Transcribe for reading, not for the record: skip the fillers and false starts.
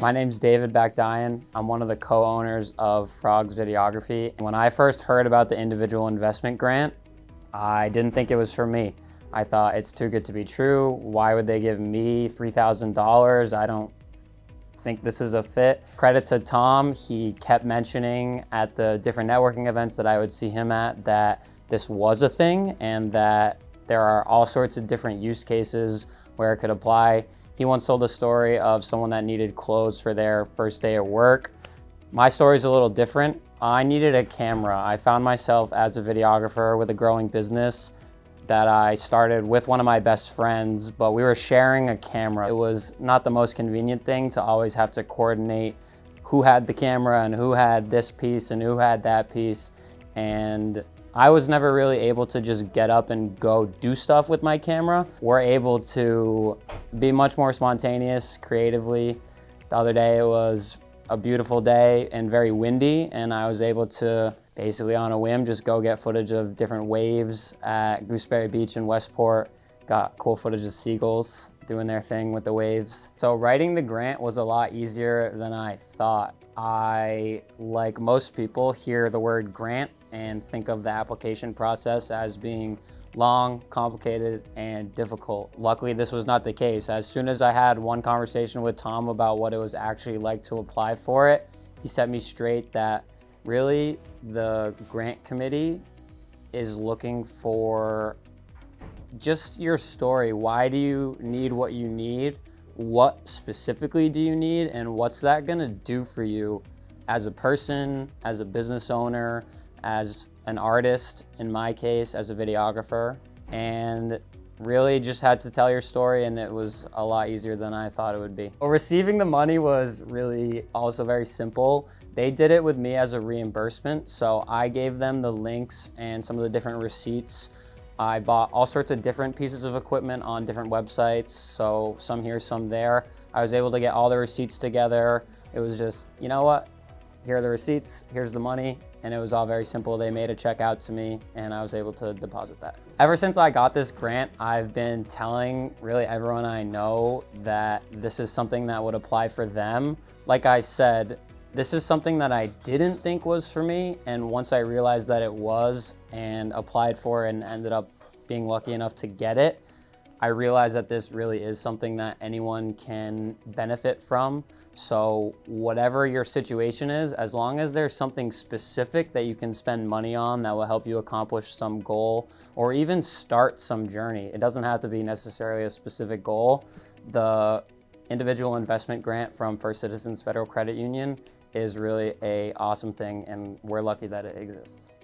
My name's David Bakdayan. I'm one of the co-owners of Frog's Videography. When I first heard about the individual investment grant, I didn't think it was for me. I thought it's too good to be true. Why would they give me $3,000? I don't think this is a fit. Credit to Tom, he kept mentioning at the different networking events that I would see him at that this was a thing and that there are all sorts of different use cases where it could apply. He once told a story of someone that needed clothes for their first day at work. My story is a little different. I needed a camera. I found myself as a videographer with a growing business that I started with one of my best friends, but we were sharing a camera. It was not the most convenient thing to always have to coordinate who had the camera and who had this piece and who had that piece. And I was never really able to just get up and go do stuff with my camera. We're able to be much more spontaneous creatively. The other day it was a beautiful day and very windy, and I was able to basically on a whim just go get footage of different waves at Gooseberry Beach in Westport. Got cool footage of seagulls doing their thing with the waves. So writing the grant was a lot easier than I thought. I, like most people, hear the word grant and think of the application process as being long, complicated, and difficult. Luckily, this was not the case. As soon as I had one conversation with Tom about what it was actually like to apply for it, he set me straight that really the grant committee is looking for just your story. Why do you need what you need? What specifically do you need? And what's that gonna do for you as a person, as a business owner, as an artist, in my case, as a videographer? And really just had to tell your story, and it was a lot easier than I thought it would be. Well, receiving the money was really also very simple. They did it with me as a reimbursement, so I gave them the links and some of the different receipts. I bought all sorts of different pieces of equipment on different websites, so some here, some there. I was able to get all the receipts together. It was just, you know what? Here are the receipts, here's the money, and it was all very simple. They made a check out to me, and I was able to deposit that. Ever since I got this grant, I've been telling really everyone I know that this is something that would apply for them. Like I said, this is something that I didn't think was for me, and once I realized that it was and applied for it and ended up being lucky enough to get it, I realized that this really is something that anyone can benefit from. So whatever your situation is, as long as there's something specific that you can spend money on that will help you accomplish some goal or even start some journey, it doesn't have to be necessarily a specific goal. The individual investment grant from First Citizens Federal Credit Union is really an awesome thing, and we're lucky that it exists.